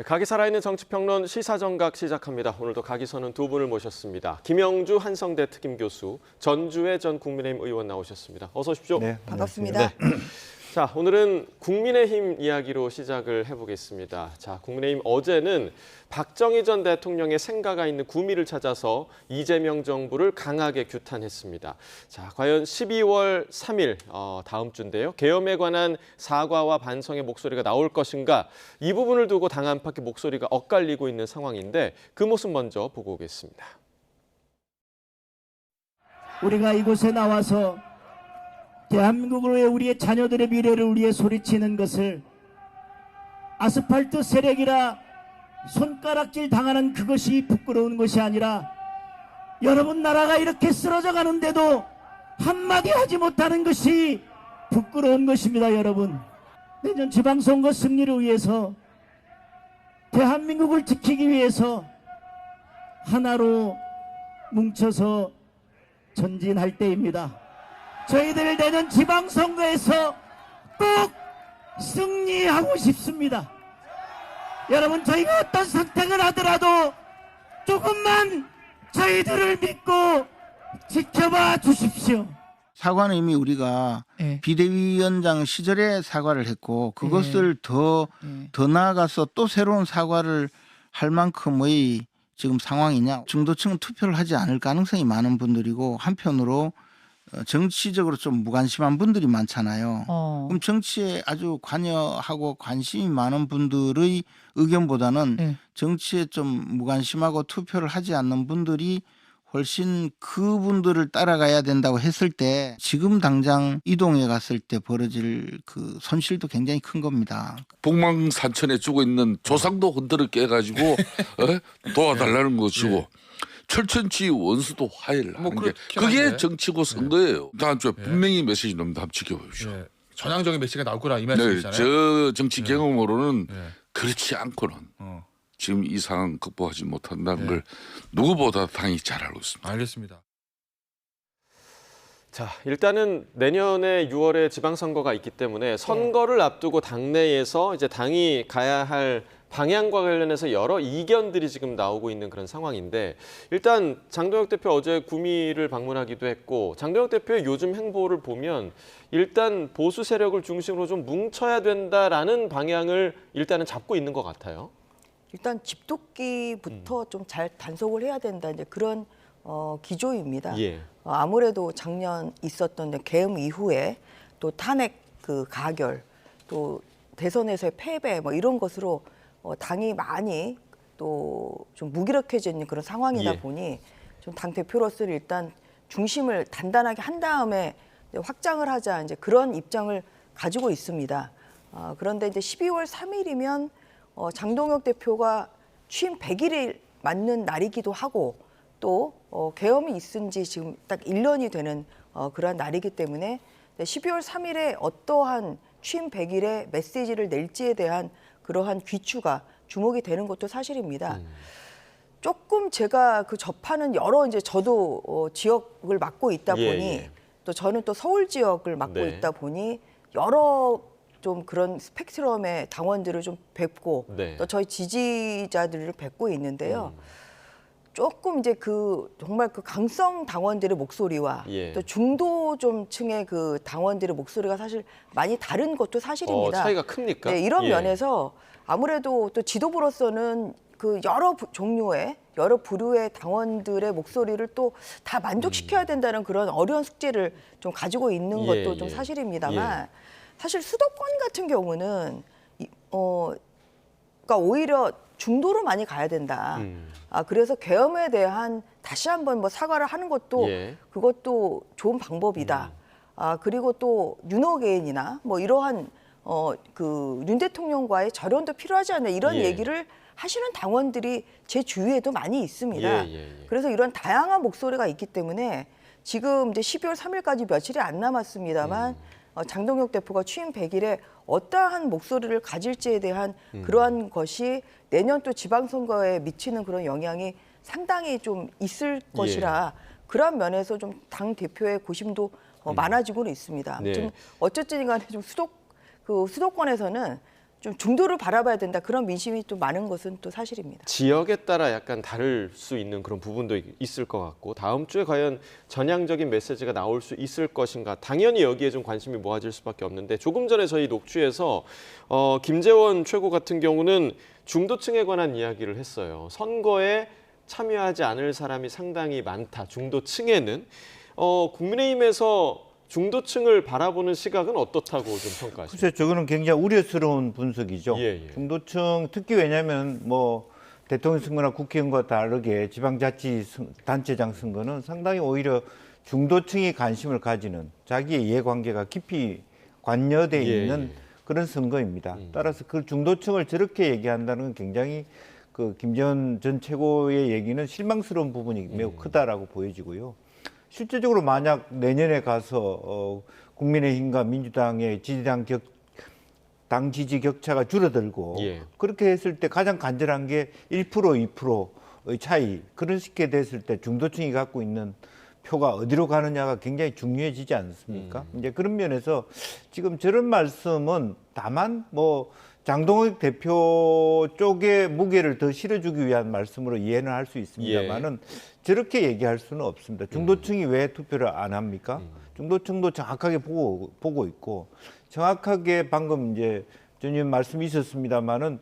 각이 살아있는 정치평론 시사정각 시작합니다. 오늘도 각이서는 두 분을 모셨습니다. 김영주 한성대 특임교수, 전주의 전 국민의힘 의원 나오셨습니다. 어서 오십시오. 네, 반갑습니다. 자, 오늘은 국민의힘 이야기로 시작을 해보겠습니다. 자, 국민의힘 어제는 박정희 전 대통령의 생가가 있는 구미를 찾아서 이재명 정부를 강하게 규탄했습니다. 자, 과연 12월 3일 다음 주인데요. 계엄에 관한 사과와 반성의 목소리가 나올 것인가? 이 부분을 두고 당 안팎의 목소리가 엇갈리고 있는 상황인데 그 모습 먼저 보고 오겠습니다. 우리가 이곳에 나와서 대한민국을 위해 우리의 자녀들의 미래를 위해 소리치는 것을 아스팔트 세력이라 손가락질 당하는 그것이 부끄러운 것이 아니라 여러분 나라가 이렇게 쓰러져 가는데도 한마디 하지 못하는 것이 부끄러운 것입니다. 여러분, 내년 지방선거 승리를 위해서 대한민국을 지키기 위해서 하나로 뭉쳐서 전진할 때입니다. 저희들 내년 지방선거에서 꼭 승리하고 싶습니다. 여러분, 저희가 어떤 선택을 하더라도 조금만 저희들을 믿고 지켜봐 주십시오. 사과는 이미 우리가 비대위원장 시절에 사과를 했고 그것을 더 나아가서 또 새로운 사과를 할 만큼의 지금 상황이냐. 중도층은 투표를 하지 않을 가능성이 많은 분들이고 한편으로 정치적으로 좀 무관심한 분들이 많잖아요. 그럼 정치에 아주 관여하고 관심이 많은 분들의 의견보다는 정치에 좀 무관심하고 투표를 하지 않는 분들이 훨씬 그분들을 따라가야 된다고 했을 때 지금 당장 이동해 갔을 때 벌어질 그 손실도 굉장히 큰 겁니다. 북망산천에 죽어 있는 조상도 흔들어 깨가지고 도와달라는 것이고 철천지 원수도 화해하는 게 그게 정치고 선거예요. 다음 주에 분명히 메시지 납니다. 한번 지켜보십시오. 네. 전향적인 메시지가 나올 거라 이 네, 말씀이잖아요. 저 정치 경험으로는 그렇지 않고는 지금 이 상황 극복하지 못한다는 걸 누구보다 당이 잘 알고 있습니다. 알겠습니다. 자, 일단은 내년에 6월에 지방선거가 있기 때문에 선거를 앞두고 당내에서 이제 당이 가야 할 방향과 관련해서 여러 이견들이 지금 나오고 있는 그런 상황인데 일단 장동혁 대표 어제 구미를 방문하기도 했고 장동혁 대표의 요즘 행보를 보면 일단 보수 세력을 중심으로 좀 뭉쳐야 된다라는 방향을 일단은 잡고 있는 것 같아요. 일단 집도끼부터 좀 잘 단속을 해야 된다. 이제 그런 기조입니다. 아무래도 작년 있었던 계엄 이후에 또 탄핵 그 가결, 또 대선에서의 패배 뭐 이런 것으로 당이 많이 또 좀 무기력해진 그런 상황이다 보니 좀 당 대표로서 일단 중심을 단단하게 한 다음에 확장을 하자 이제 그런 입장을 가지고 있습니다. 그런데 이제 12월 3일이면 장동혁 대표가 취임 100일이 맞는 날이기도 하고 또 계엄이 있은 지 지금 딱 1년이 되는 그러한 날이기 때문에 12월 3일에 어떠한 취임 100일의 메시지를 낼지에 대한 그러한 귀추가 주목이 되는 것도 사실입니다. 조금 제가 그 접하는 여러 이제 저도 지역을 맡고 있다 보니 또 저는 또 서울 지역을 맡고 있다 보니 여러 좀 그런 스펙트럼의 당원들을 좀 뵙고 또 저희 지지자들을 뵙고 있는데요. 조금 이제 그 정말 그 강성 당원들의 목소리와 또 중도 좀 층의 그 당원들의 목소리가 사실 많이 다른 것도 사실입니다. 차이가 큽니까? 네, 이런 면에서 아무래도 또 지도부로서는 그 여러 종류의 여러 부류의 당원들의 목소리를 또 다 만족시켜야 된다는 그런 어려운 숙제를 좀 가지고 있는 것도 좀 사실입니다만 사실 수도권 같은 경우는 그러니까 오히려 중도로 많이 가야 된다. 그래서 계엄에 대한 다시 한번 뭐 사과를 하는 것도 그것도 좋은 방법이다. 그리고 또 윤호개인이나 뭐 이러한 그 윤 대통령과의 절연도 필요하지 않냐 이런 얘기를 하시는 당원들이 제 주위에도 많이 있습니다. 그래서 이런 다양한 목소리가 있기 때문에 지금 이제 12월 3일까지 며칠이 안 남았습니다만 장동혁 대표가 취임 100일에 어떠한 목소리를 가질지에 대한 그러한 것이 내년 또 지방선거에 미치는 그런 영향이 상당히 좀 있을 것이라 그런 면에서 좀 당 대표의 고심도 많아지고는 있습니다. 좀 어쨌든 간에 좀 수도권에서는 좀 중도를 바라봐야 된다. 그런 민심이 또 많은 것은 또 사실입니다. 지역에 따라 약간 다를 수 있는 그런 부분도 있을 것 같고 다음 주에 과연 전향적인 메시지가 나올 수 있을 것인가 당연히 여기에 좀 관심이 모아질 수밖에 없는데 조금 전에 저희 녹취에서 김재원 최고 같은 경우는 중도층에 관한 이야기를 했어요. 선거에 참여하지 않을 사람이 상당히 많다. 중도층에는 국민의힘에서 중도층을 바라보는 시각은 어떻다고 좀 평가하십니까? 글쎄, 저거는 굉장히 우려스러운 분석이죠. 예. 중도층 특히 왜냐하면 뭐 대통령 선거나 국회의원과 다르게 지방자치단체장 선거는 상당히 오히려 중도층이 관심을 가지는 자기의 이해관계가 깊이 관여돼 있는 그런 선거입니다. 따라서 그 중도층을 저렇게 얘기한다는 건 굉장히 그 김재원 전 최고의 얘기는 실망스러운 부분이 매우 크다라고 보여지고요. 실제적으로 만약 내년에 가서 국민의힘과 민주당의 당 지지 격차가 줄어들고 그렇게 했을 때 가장 간절한 게 1%, 2%의 차이 그런 식게 됐을 때 중도층이 갖고 있는 표가 어디로 가느냐가 굉장히 중요해지지 않습니까? 이제 그런 면에서 지금 저런 말씀은 다만 뭐 장동혁 대표 쪽에 무게를 더 실어주기 위한 말씀으로 이해는 할 수 있습니다만은 저렇게 얘기할 수는 없습니다. 중도층이 왜 투표를 안 합니까? 중도층도 정확하게 보고 있고 정확하게 방금 이제 전 의원 말씀이 있었습니다만은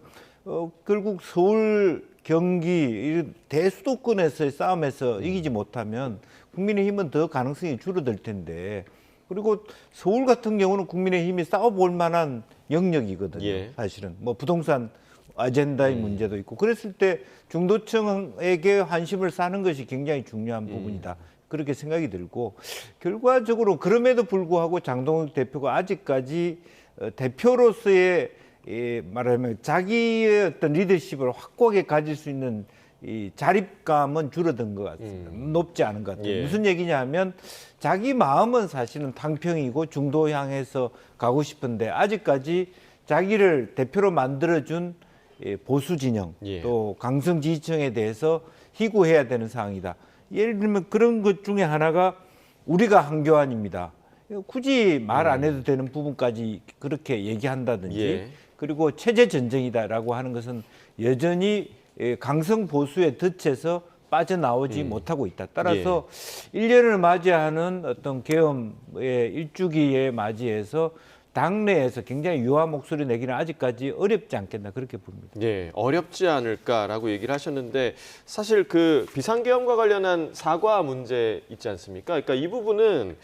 결국 서울, 경기 대수도권에서의 싸움에서 이기지 못하면 국민의힘은 더 가능성이 줄어들 텐데 그리고 서울 같은 경우는 국민의힘이 싸워볼 만한 영역이거든요. 사실은 뭐 부동산 아젠다의 문제도 있고 그랬을 때 중도층에게 관심을 쌓는 것이 굉장히 중요한 부분이다. 그렇게 생각이 들고 결과적으로 그럼에도 불구하고 장동혁 대표가 아직까지 대표로서의 말하면 자기의 어떤 리더십을 확고하게 가질 수 있는 이 자립감은 줄어든 것 같습니다. 높지 않은 것 같아요. 무슨 얘기냐 하면 자기 마음은 사실은 당평이고 중도 향해서 가고 싶은데 아직까지 자기를 대표로 만들어준 보수 진영 또 강성 지지층에 대해서 희구해야 되는 상황이다. 예를 들면 그런 것 중에 하나가 우리가 한교안입니다. 굳이 말 안 해도 되는 부분까지 그렇게 얘기한다든지 그리고 체제 전쟁이다라고 하는 것은 여전히 강성 보수의 덫에서 빠져나오지 못하고 있다. 따라서 1년을 맞이하는 어떤 계엄의 일주기에 맞이해서 당내에서 굉장히 유화 목소리 내기는 아직까지 어렵지 않겠나 그렇게 봅니다. 어렵지 않을까라고 얘기를 하셨는데 사실 그 비상계엄과 관련한 사과 문제 있지 않습니까? 그러니까 이 부분은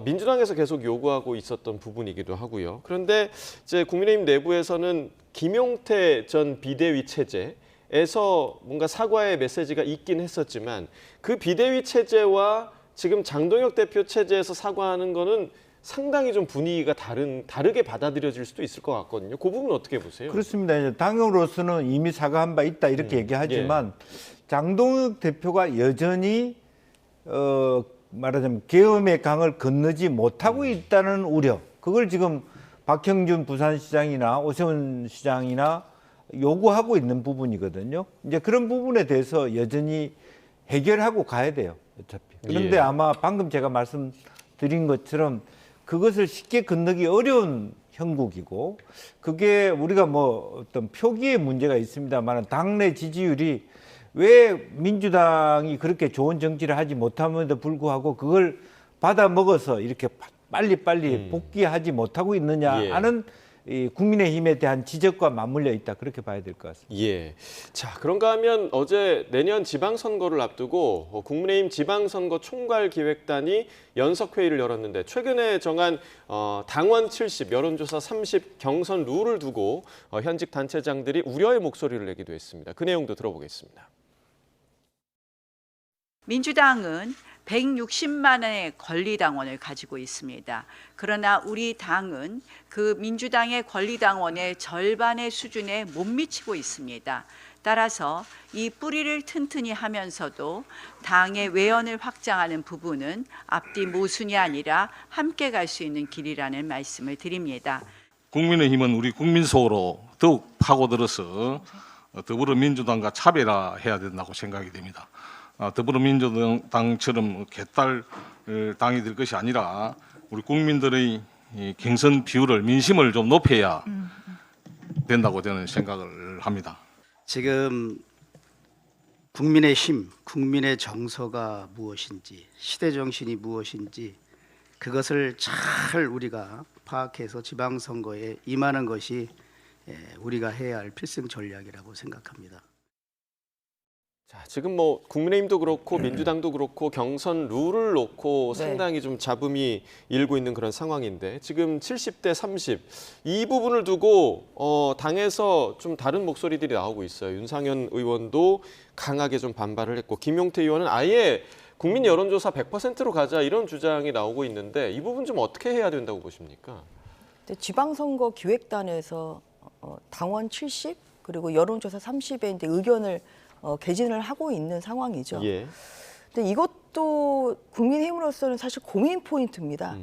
민주당에서 계속 요구하고 있었던 부분이기도 하고요. 그런데 이제 국민의힘 내부에서는 김용태 전 비대위 체제에서 뭔가 사과의 메시지가 있긴 했었지만 그 비대위 체제와 지금 장동혁 대표 체제에서 사과하는 거는 상당히 좀 분위기가 다르게 받아들여질 수도 있을 것 같거든요. 그 부분 어떻게 보세요? 그렇습니다. 이제 당으로서는 이미 사과한 바 있다 이렇게 얘기하지만 장동혁 대표가 여전히 말하자면 계엄의 강을 건너지 못하고 있다는 우려. 그걸 지금 박형준 부산시장이나 오세훈 시장이나 요구하고 있는 부분이거든요. 이제 그런 부분에 대해서 여전히 해결하고 가야 돼요. 어차피. 그런데 아마 방금 제가 말씀드린 것처럼 그것을 쉽게 건너기 어려운 형국이고 그게 우리가 뭐 어떤 표기의 문제가 있습니다만 당내 지지율이 왜 민주당이 그렇게 좋은 정치를 하지 못함에도 불구하고 그걸 받아 먹어서 이렇게 빨리빨리 복귀하지 못하고 있느냐 하는 이 국민의힘에 대한 지적과 맞물려 있다 그렇게 봐야 될 것 같습니다. 자, 그런가 하면 어제 내년 지방선거를 앞두고 국민의힘 지방선거 총괄기획단이 연석회의를 열었는데 최근에 정한 당원 70, 여론조사 30 경선 룰을 두고 현직 단체장들이 우려의 목소리를 내기도 했습니다. 그 내용도 들어보겠습니다. 민주당은 160만의 권리당원을 가지고 있습니다. 그러나 우리 당은 그 민주당의 권리당원의 절반의 수준에 못 미치고 있습니다. 따라서 이 뿌리를 튼튼히 하면서도 당의 외연을 확장하는 부분은 앞뒤 모순이 아니라 함께 갈 수 있는 길이라는 말씀을 드립니다. 국민의힘은 우리 국민 속으로 더욱 파고들어서 더불어민주당과 차별화해야 된다고 생각이 됩니다. 더불어민주당처럼 개딸 당이 될 것이 아니라 우리 국민들의 경선 비율을 민심을 좀 높여야 된다고 저는 생각을 합니다. 지금 국민의 힘, 국민의 정서가 무엇인지, 시대 정신이 무엇인지 그것을 잘 우리가 파악해서 지방선거에 임하는 것이 우리가 해야 할 필승 전략이라고 생각합니다. 자, 지금 뭐 국민의힘도 그렇고 민주당도 그렇고 경선 룰을 놓고 네. 상당히 좀 잡음이 일고 있는 그런 상황인데 지금 70대 30 이 부분을 두고 당에서 좀 다른 목소리들이 나오고 있어요. 윤상현 의원도 강하게 좀 반발을 했고 김용태 의원은 아예 국민 여론조사 100%로 가자 이런 주장이 나오고 있는데 이 부분 좀 어떻게 해야 된다고 보십니까? 지방선거 기획단에서 당원 70 그리고 여론조사 30에 이제 의견을 개진을 하고 있는 상황이죠. 예. 근데 이것도 국민의힘으로서는 사실 고민 포인트입니다.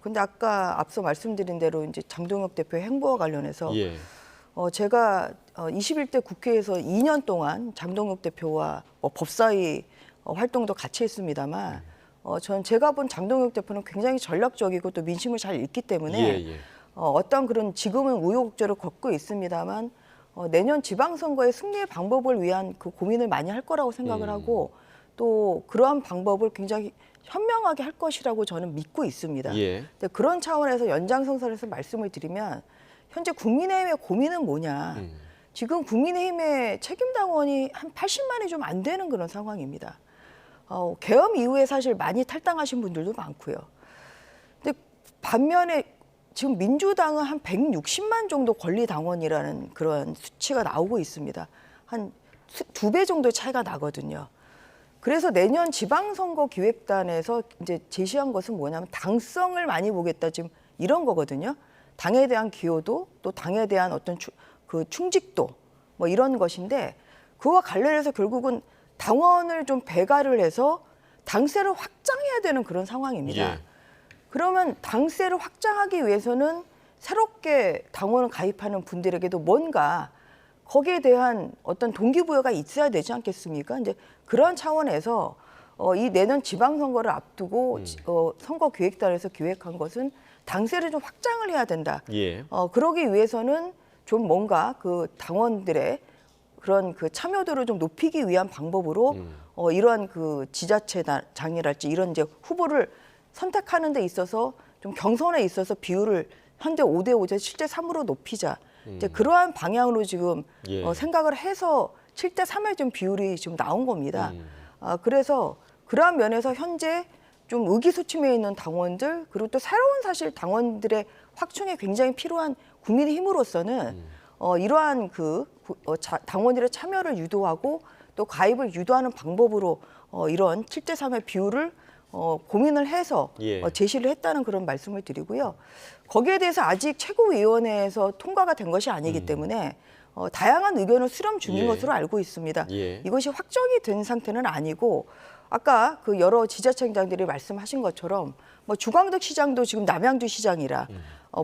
근데 아까 앞서 말씀드린 대로 이제 장동혁 대표의 행보와 관련해서 예. 제가 21대 국회에서 2년 동안 장동혁 대표와 법사위 활동도 같이 했습니다만 전 제가 본 장동혁 대표는 굉장히 전략적이고 또 민심을 잘 읽기 때문에 예. 어떤 그런 지금은 우여곡절을 겪고 있습니다만 내년 지방선거의 승리의 방법을 위한 그 고민을 많이 할 거라고 생각을 하고 또 그러한 방법을 굉장히 현명하게 할 것이라고 저는 믿고 있습니다. 예. 근데 그런 차원에서 연장선상에서 말씀을 드리면 현재 국민의힘의 고민은 뭐냐. 지금 국민의힘의 책임당원이 한 80만이 좀 안 되는 그런 상황입니다. 계엄 이후에 사실 많이 탈당하신 분들도 많고요. 근데 반면에 지금 민주당은 한 160만 정도 권리당원이라는 그런 수치가 나오고 있습니다. 한 2배 정도의 차이가 나거든요. 그래서 내년 지방선거 기획단에서 이제 제시한 것은 뭐냐면 당성을 많이 보겠다 지금 이런 거거든요. 당에 대한 기여도 또 당에 대한 어떤 그 충직도 뭐 이런 것인데 그와 관련해서 결국은 당원을 좀 배가를 해서 당세를 확장해야 되는 그런 상황입니다. 예. 그러면 당세를 확장하기 위해서는 새롭게 당원을 가입하는 분들에게도 뭔가 거기에 대한 어떤 동기부여가 있어야 되지 않겠습니까? 이제 그런 차원에서 이 내년 지방선거를 앞두고 선거기획단에서 기획한 것은 당세를 좀 확장을 해야 된다. 예. 그러기 위해서는 좀 뭔가 그 당원들의 그런 그 참여도를 좀 높이기 위한 방법으로 이러한 그 지자체장이랄지 이런 이제 후보를 선택하는 데 있어서 좀 경선에 있어서 비율을 현재 5대 5제 7대 3으로 높이자. 이제 그러한 방향으로 지금 예. 생각을 해서 7대 3의 좀 비율이 지금 나온 겁니다. 그래서 그러한 면에서 현재 좀 의기소침해 있는 당원들 그리고 또 새로운 사실 당원들의 확충이 굉장히 필요한 국민의힘으로서는 이러한 그 당원들의 참여를 유도하고 또 가입을 유도하는 방법으로 이런 7대 3의 비율을 고민을 해서 예. 제시를 했다는 그런 말씀을 드리고요. 거기에 대해서 아직 최고위원회에서 통과가 된 것이 아니기 때문에 다양한 의견을 수렴 중인 예. 것으로 알고 있습니다. 예. 이것이 확정이 된 상태는 아니고 아까 그 여러 지자체장들이 말씀하신 것처럼 뭐 주광덕 시장도 지금 남양주 시장이라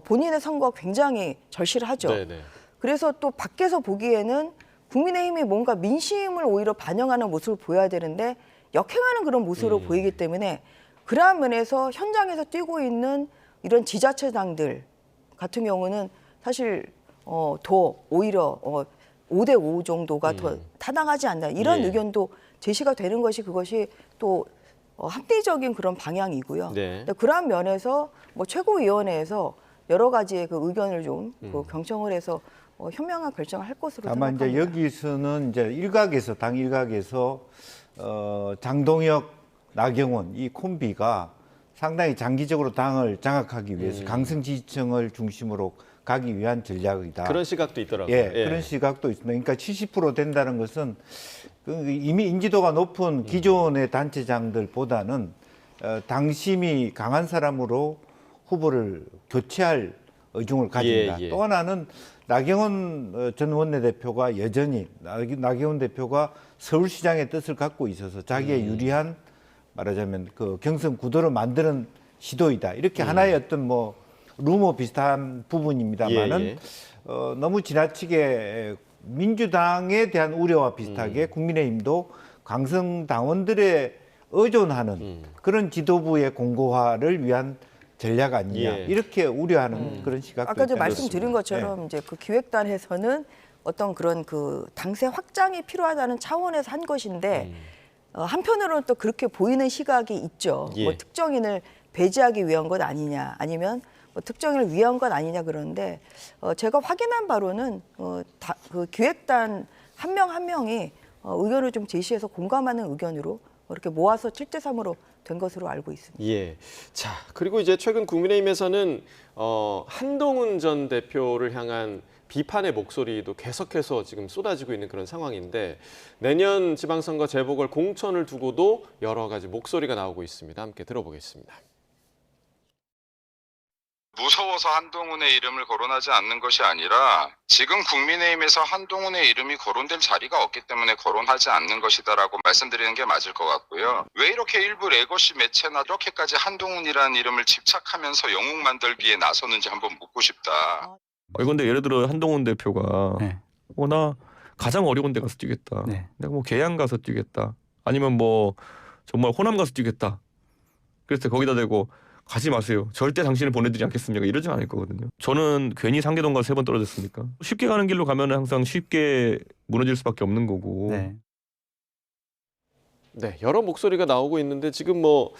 본인의 선거가 굉장히 절실하죠. 네네. 그래서 또 밖에서 보기에는 국민의힘이 뭔가 민심을 오히려 반영하는 모습을 보여야 되는데 역행하는 그런 모습으로 보이기 때문에 그러한 면에서 현장에서 뛰고 있는 이런 지자체장들 같은 경우는 사실 더 오히려 5대 5 정도가 더 타당하지 않나 이런 예. 의견도 제시가 되는 것이 그것이 또 합리적인 그런 방향이고요. 네. 그러한 면에서 뭐 최고위원회에서 여러 가지의 그 의견을 좀 그 경청을 해서 현명한 결정을 할 것으로 다만 생각합니다. 이제 여기서는 이제 일각에서 당 일각에서 장동혁, 나경원 이 콤비가 상당히 장기적으로 당을 장악하기 위해서 강성 지지층을 중심으로 가기 위한 전략이다. 그런 시각도 있더라고요. 예, 그런 시각도 있습니다. 그러니까 70% 된다는 것은 이미 인지도가 높은 기존의 단체장들보다는 당심이 강한 사람으로 후보를 교체할 의중을 가진다. 예, 예. 또 하나는 나경원 전 원내대표가 여전히 나경원 대표가 서울시장의 뜻을 갖고 있어서 자기의 유리한 말하자면 그 경선 구도를 만드는 시도이다. 이렇게 하나의 어떤 뭐 루머 비슷한 부분입니다만은 예, 예. 너무 지나치게 민주당에 대한 우려와 비슷하게 국민의힘도 강성 당원들의 의존하는 그런 지도부의 공고화를 위한 전략 아니냐 이렇게 우려하는 그런 시각도 아까 저 있다는 말씀드린 것처럼 이제 그 기획단에서는 어떤 그런 그 당세 확장이 필요하다는 차원에서 한 것인데 한편으로는 또 그렇게 보이는 시각이 있죠. 뭐 특정인을 배제하기 위한 것 아니냐, 아니면 뭐 특정인을 위한 것 아니냐 그러는데 제가 확인한 바로는 그 기획단 한 명 한 명이 의견을 좀 제시해서 공감하는 의견으로 이렇게 모아서 7대3으로 된 것으로 알고 있습니다. 예. 자, 그리고 이제 최근 국민의힘에서는 한동훈 전 대표를 향한 비판의 목소리도 계속해서 지금 쏟아지고 있는 그런 상황인데 내년 지방선거 재보궐 공천을 두고도 여러 가지 목소리가 나오고 있습니다. 함께 들어보겠습니다. 무서워서 한동훈의 이름을 거론하지 않는 것이 아니라 지금 국민의힘에서 한동훈의 이름이 거론될 자리가 없기 때문에 거론하지 않는 것이다라고 말씀드리는 게 맞을 것 같고요. 왜 이렇게 일부 레거시 매체나 이렇게까지 한동훈이라는 이름을 집착하면서 영웅 만들기에 나서는지 한번 묻고 싶다. 근데 예를 들어 한동훈 대표가 나 가장 어려운 데 가서 뛰겠다. 내가 뭐 계양 가서 뛰겠다. 아니면 뭐 정말 호남 가서 뛰겠다. 그래서 거기다 대고 가지 마세요. 절대 당신을 보내드리지 않겠습니다. 이러진 않을 거거든요. 저는 괜히 상계동 가서 3번 떨어졌으니까. 쉽게 가는 길로 가면 항상 쉽게 무너질 수밖에 없는 거고. 네, 여러 목소리가 나오고 있는데 지금 뭐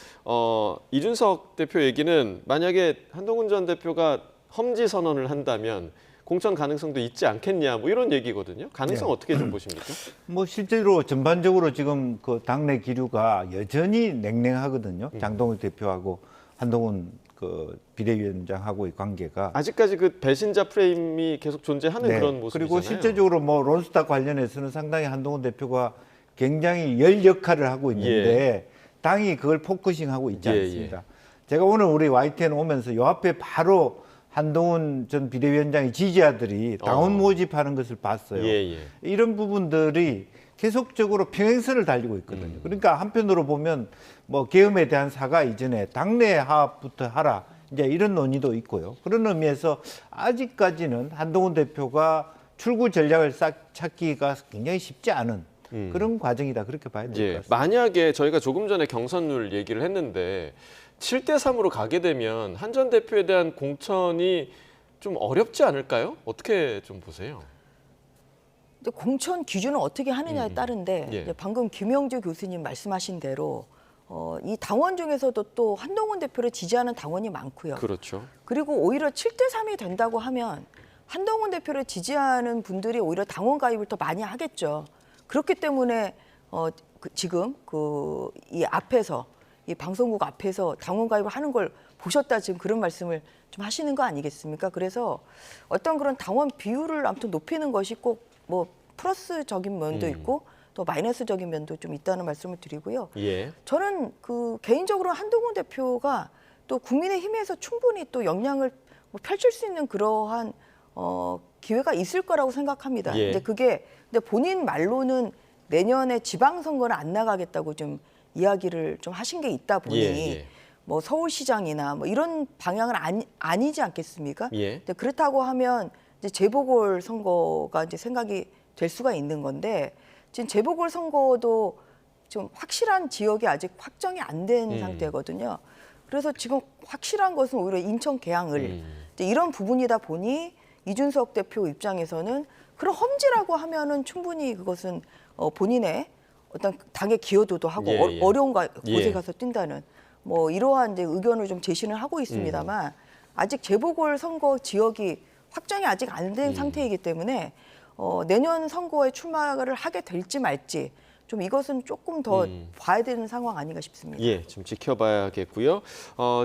이준석 대표 얘기는 만약에 한동훈 전 대표가 험지 선언을 한다면 공천 가능성도 있지 않겠냐 뭐 이런 얘기거든요. 가능성 어떻게 좀 보십니까? 뭐 실제로 전반적으로 지금 그 당내 기류가 여전히 냉랭하거든요. 장동훈 대표하고 한동훈 그 비대위원장하고의 관계가 아직까지 그 배신자 프레임이 계속 존재하는 그런 모습이잖아요. 그리고 실제적으로 뭐 론스타 관련해서는 상당히 한동훈 대표가 굉장히 열 역할을 하고 있는데 당이 그걸 포커싱하고 있지 않습니다. 제가 오늘 우리 YTN 오면서 요 앞에 바로 한동훈 전 비대위원장의 지지자들이 당원 모집하는 것을 봤어요. 이런 부분들이 계속적으로 평행선을 달리고 있거든요. 그러니까 한편으로 보면 뭐 계엄에 대한 사과 이전에 당내 화합부터 하라 이제 이런 논의도 있고요. 그런 의미에서 아직까지는 한동훈 대표가 출구 전략을 찾기가 굉장히 쉽지 않은 그런 과정이다 그렇게 봐야 될 것 같습니다. 만약에 저희가 조금 전에 경선률 얘기를 했는데 7대3으로 가게 되면 한 전 대표에 대한 공천이 좀 어렵지 않을까요? 어떻게 좀 보세요? 공천 기준을 어떻게 하느냐에 따른데 이제 방금 김영주 교수님 말씀하신 대로 이 당원 중에서도 또 한동훈 대표를 지지하는 당원이 많고요. 그렇죠. 그리고 오히려 7대3이 된다고 하면 한동훈 대표를 지지하는 분들이 오히려 당원 가입을 더 많이 하겠죠. 그렇기 때문에 지금 이 앞에서 이 방송국 앞에서 당원 가입을 하는 걸 보셨다 지금 그런 말씀을 좀 하시는 거 아니겠습니까? 그래서 어떤 그런 당원 비율을 아무튼 높이는 것이 꼭 뭐 플러스적인 면도 있고 또 마이너스적인 면도 좀 있다는 말씀을 드리고요. 저는 그 개인적으로 한동훈 대표가 또 국민의힘에서 충분히 또 역량을 펼칠 수 있는 그러한 기회가 있을 거라고 생각합니다. 근데 본인 말로는 내년에 지방선거는 안 나가겠다고 좀 이야기를 좀 하신 게 있다 보니 뭐 서울시장이나 뭐 이런 방향은 아니지 않겠습니까? 근데 그렇다고 하면 이제 재보궐 선거가 이제 생각이 될 수가 있는 건데 지금 재보궐 선거도 좀 확실한 지역이 아직 확정이 안 된 상태거든요. 그래서 지금 확실한 것은 오히려 인천 계양을 이런 부분이다 보니 이준석 대표 입장에서는 그런 험지라고 하면은 충분히 그것은 본인의 어떤 당의 기여도도 하고 어려운 곳에 가서 뛴다는 뭐 이러한 이제 의견을 좀 제시는 하고 있습니다만 아직 재보궐 선거 지역이 확정이 아직 안 된 상태이기 때문에 내년 선거에 출마를 하게 될지 말지 좀 이것은 조금 더 봐야 되는 상황 아닌가 싶습니다. 좀 지켜봐야겠고요.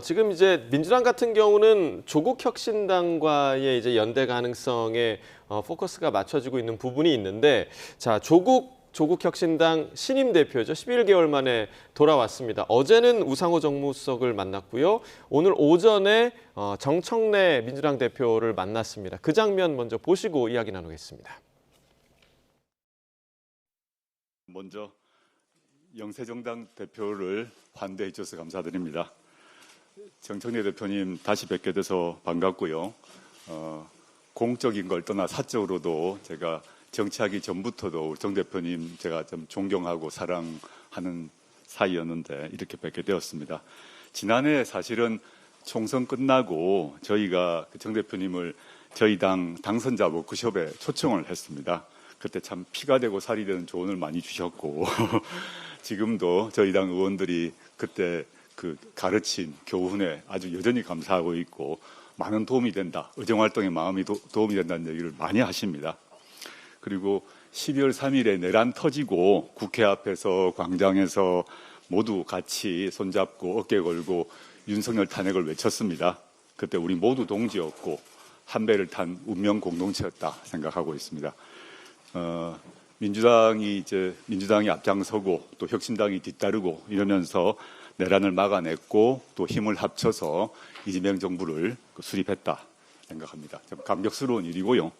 지금 이제 민주당 같은 경우는 조국 혁신당과의 이제 연대 가능성에 포커스가 맞춰지고 있는 부분이 있는데, 자 조국 혁신당 신임 대표죠. 11개월 만에 돌아왔습니다. 어제는 우상호 정무수석을 만났고요. 오늘 오전에 정청래 민주당 대표를 만났습니다. 그 장면 먼저 보시고 이야기 나누겠습니다. 먼저 영세정당 대표를 환대해 주셔서 감사드립니다. 정청래 대표님 다시 뵙게 돼서 반갑고요. 공적인 걸 떠나 사적으로도 제가 정치하기 전부터도 정 대표님 제가 좀 존경하고 사랑하는 사이였는데 이렇게 뵙게 되었습니다. 지난해 사실은 총선 끝나고 저희가 정 대표님을 저희 당 당선자 워크숍에 초청을 했습니다. 그때 참 피가 되고 살이 되는 조언을 많이 주셨고 지금도 저희 당 의원들이 그때 그 가르친 교훈에 아주 여전히 감사하고 있고 많은 도움이 된다. 의정활동에 마음이 도움이 된다는 얘기를 많이 하십니다. 그리고 12월 3일에 내란 터지고 국회 앞에서 광장에서 모두 같이 손잡고 어깨 걸고 윤석열 탄핵을 외쳤습니다. 그때 우리 모두 동지였고 한 배를 탄 운명 공동체였다 생각하고 있습니다. 민주당이 앞장서고 또 혁신당이 뒤따르고 이러면서 내란을 막아냈고 또 힘을 합쳐서 이재명 정부를 수립했다 생각합니다. 좀 감격스러운 일이고요.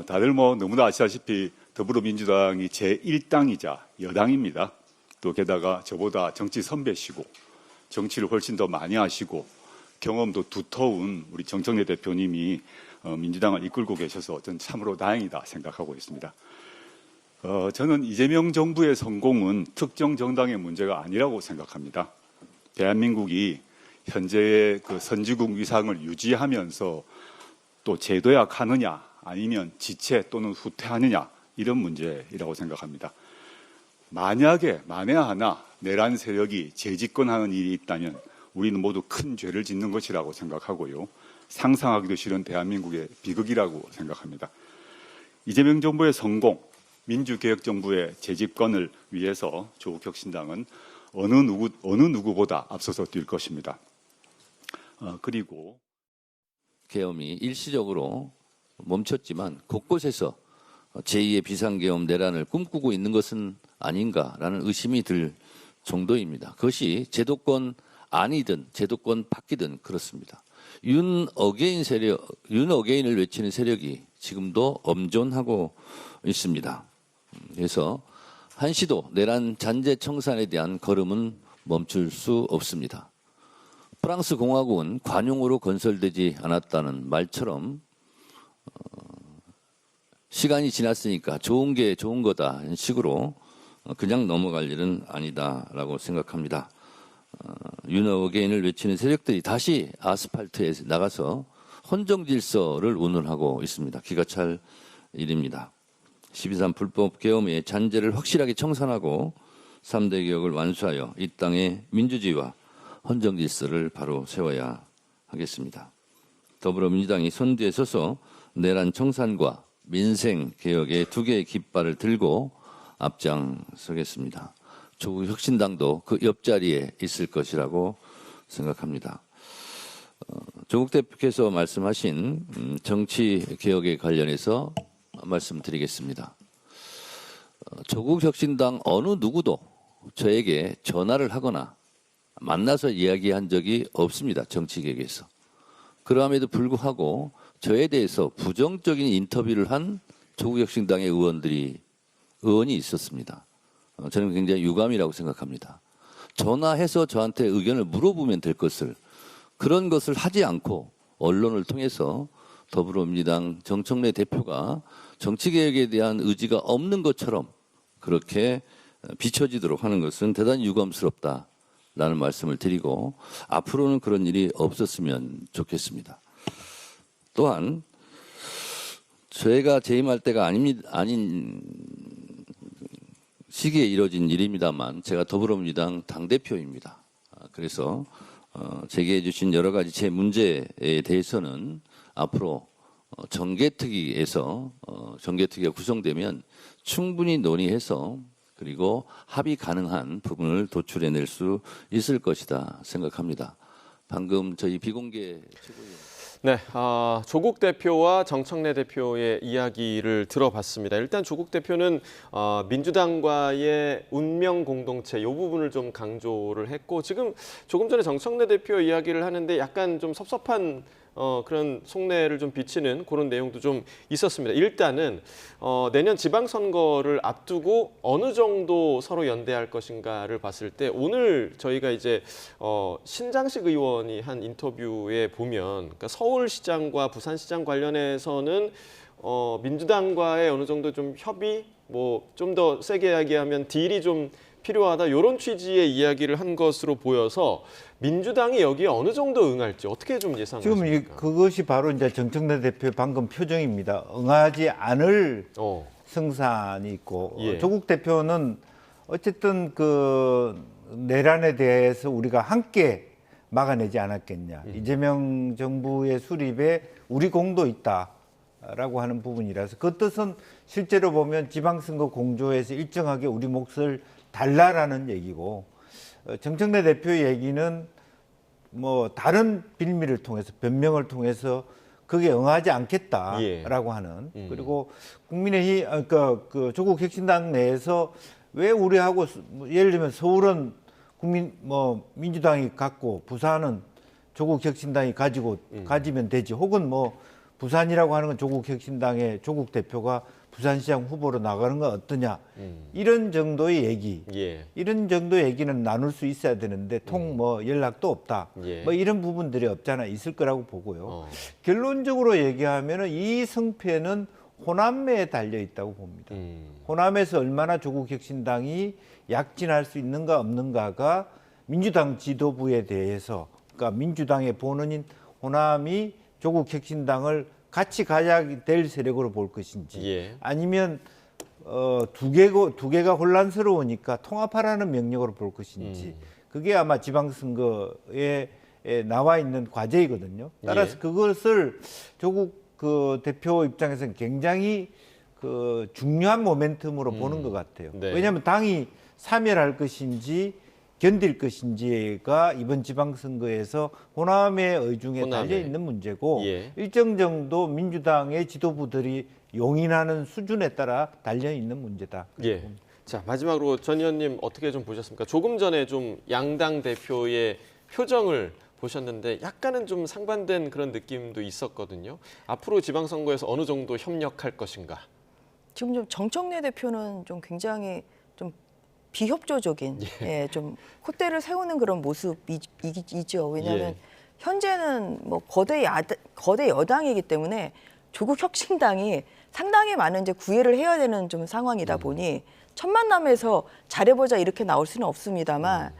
다들 뭐 너무나 아시다시피 더불어민주당이 제1당이자 여당입니다. 또 게다가 저보다 정치 선배시고 정치를 훨씬 더 많이 하시고 경험도 두터운 우리 정청래 대표님이 민주당을 이끌고 계셔서 저는 참으로 다행이다 생각하고 있습니다. 저는 이재명 정부의 성공은 특정 정당의 문제가 아니라고 생각합니다. 대한민국이 현재의 그 선진국 위상을 유지하면서 또 제도약하느냐 아니면 지체 또는 후퇴하느냐 이런 문제이라고 생각합니다. 만에 하나 내란 세력이 재집권하는 일이 있다면 우리는 모두 큰 죄를 짓는 것이라고 생각하고요. 상상하기도 싫은 대한민국의 비극이라고 생각합니다. 이재명 정부의 성공, 민주개혁정부의 재집권을 위해서 조국혁신당은 어느 누구보다 앞서서 뛸 것입니다. 그리고 계엄이 일시적으로 멈췄지만 곳곳에서 제2의 비상계엄 내란을 꿈꾸고 있는 것은 아닌가라는 의심이 들 정도입니다. 그것이 제도권 아니든 제도권 밖이든 그렇습니다. 윤어게인을 외치는 세력이 지금도 엄존하고 있습니다. 그래서 한시도 내란 잔재 청산에 대한 걸음은 멈출 수 없습니다. 프랑스 공화국은 관용으로 건설되지 않았다는 말처럼 시간이 지났으니까 좋은 게 좋은 거다 이런 식으로 그냥 넘어갈 일은 아니다라고 생각합니다. 윤어게인을 외치는 세력들이 다시 아스팔트에 나가서 헌정 질서를 운운하고 있습니다. 기가 찰 일입니다. 12.3 불법 계엄의 잔재를 확실하게 청산하고 3대 개혁을 완수하여 이 땅의 민주주의와 헌정 질서를 바로 세워야 하겠습니다. 더불어민주당이 선두에 서서 내란 청산과 민생 개혁의 두 개의 깃발을 들고 앞장서겠습니다. 조국 혁신당도 그 옆자리에 있을 것이라고 생각합니다. 조국 대표께서 말씀하신 정치 개혁에 관련해서 말씀드리겠습니다. 조국 혁신당 어느 누구도 저에게 전화를 하거나 만나서 이야기한 적이 없습니다. 정치 개혁에서. 그럼에도 불구하고 저에 대해서 부정적인 인터뷰를 한 조국 혁신당의 의원이 있었습니다. 저는 굉장히 유감이라고 생각합니다. 전화해서 저한테 의견을 물어보면 될 것을 그런 것을 하지 않고 언론을 통해서 더불어민주당 정청래 대표가 정치개혁에 대한 의지가 없는 것처럼 그렇게 비춰지도록 하는 것은 대단히 유감스럽다라는 말씀을 드리고 앞으로는 그런 일이 없었으면 좋겠습니다. 또한 저희가 재임할 때가 아닌 시기에 이뤄진 일입니다만 제가 더불어민주당 당대표입니다. 그래서 제기해 주신 여러 가지 제 문제에 대해서는 앞으로 정개특위에서 정개특위가 구성되면 충분히 논의해서 그리고 합의 가능한 부분을 도출해낼 수 있을 것이다 생각합니다. 방금 저희 비공개 최고위원. 네, 조국 대표와 정청래 대표의 이야기를 들어봤습니다. 일단 조국 대표는 민주당과의 운명 공동체 이 부분을 좀 강조를 했고 지금 조금 전에 정청래 대표 이야기를 하는데 약간 좀 섭섭한 그런 속내를 좀 비치는 그런 내용도 좀 있었습니다. 일단은 내년 지방선거를 앞두고 어느 정도 서로 연대할 것인가를 봤을 때 오늘 저희가 이제 신장식 의원이 한 인터뷰에 보면 그러니까 서울시장과 부산시장 관련해서는 민주당과의 어느 정도 좀 협의 뭐 좀 더 세게 이야기하면 딜이 좀 필요하다 이런 취지의 이야기를 한 것으로 보여서 민주당이 여기에 어느 정도 응할지 어떻게 좀 예상하십니까? 지금 그것이 바로 이제 정청래 대표의 방금 표정입니다. 응하지 않을 성산이 있고 예. 조국 대표는 어쨌든 그 내란에 대해서 우리가 함께 막아내지 않았겠냐. 이재명 정부의 수립에 우리 공도 있다라고 하는 부분이라서 그 뜻은 실제로 보면 지방선거 공조에서 일정하게 우리 몫을 달라라는 얘기고 정청래 대표의 얘기는 뭐 다른 빌미를 통해서 변명을 통해서 그게 응하지 않겠다라고 하는 그리고 국민의힘 그러니까 그 조국 혁신당 내에서 왜 우리하고 예를 들면 서울은 민주당이 갖고 부산은 조국 혁신당이 가지면 되지 혹은 뭐 부산이라고 하는 건 조국 혁신당의 조국 대표가 부산시장 후보로 나가는 건 어떠냐 이런 정도의 얘기 이런 정도의 얘기는 나눌 수 있어야 되는데 연락도 없다 뭐 이런 부분들이 없잖아 있을 거라고 보고요. 결론적으로 얘기하면은 이 승패는 호남매에 달려 있다고 봅니다. 호남에서 얼마나 조국 혁신당이 약진할 수 있는가 없는가가 민주당 지도부에 대해서 그러니까 민주당의 본원인 호남이 조국 혁신당을 같이 가야 될 세력으로 볼 것인지 아니면 두 개가 혼란스러우니까 통합하라는 명령으로 볼 것인지 그게 아마 지방선거에 나와 있는 과제이거든요. 따라서 그것을 조국 그 대표 입장에서는 굉장히 그 중요한 모멘텀으로 보는 것 같아요. 왜냐하면 당이 사멸할 것인지 견딜 것인지가 이번 지방선거에서 호남의 의중에 달려 있는 문제고 일정 정도 민주당의 지도부들이 용인하는 수준에 따라 달려 있는 문제다. 자, 마지막으로 전 의원님 어떻게 좀 보셨습니까? 조금 전에 좀 양당 대표의 표정을 보셨는데 약간은 좀 상반된 그런 느낌도 있었거든요. 앞으로 지방선거에서 어느 정도 협력할 것인가? 지금 좀 정청래 대표는 좀 굉장히 좀 비협조적인 좀 콧대를 세우는 그런 모습이죠. 왜냐하면 현재는 뭐 거대 여당이기 때문에 조국 혁신당이 상당히 많은 이제 구애를 해야 되는 좀 상황이다 보니 첫 만남에서 잘해보자 이렇게 나올 수는 없습니다만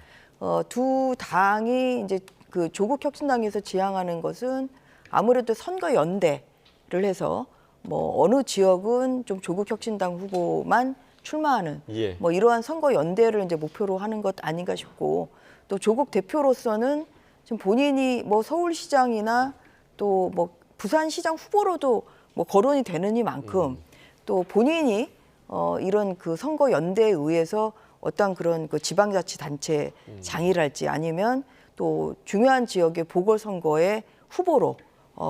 두 당이 이제 그 조국 혁신당에서 지향하는 것은 아무래도 선거 연대를 해서 뭐 어느 지역은 좀 조국 혁신당 후보만 출마하는 뭐 이러한 선거 연대를 이제 목표로 하는 것 아닌가 싶고 또 조국 대표로서는 지금 본인이 뭐 서울시장이나 또 뭐 부산시장 후보로도 뭐 거론이 되는 이만큼 또 본인이 이런 그 선거 연대에 의해서 어떤 그런 그 지방자치단체 장이랄지 아니면 또 중요한 지역의 보궐선거의 후보로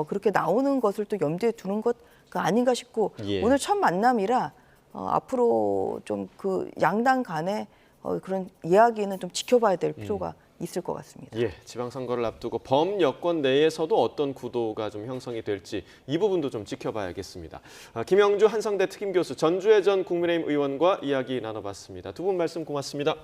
그렇게 나오는 것을 또 염두에 두는 것 아닌가 싶고 오늘 첫 만남이라 앞으로 좀 그 양당 간의 그런 이야기는 좀 지켜봐야 될 필요가 있을 것 같습니다. 지방선거를 앞두고 범여권 내에서도 어떤 구도가 좀 형성이 될지 이 부분도 좀 지켜봐야겠습니다. 김영주 한성대 특임교수, 전주혜 전 국민의힘 의원과 이야기 나눠봤습니다. 두 분 말씀 고맙습니다.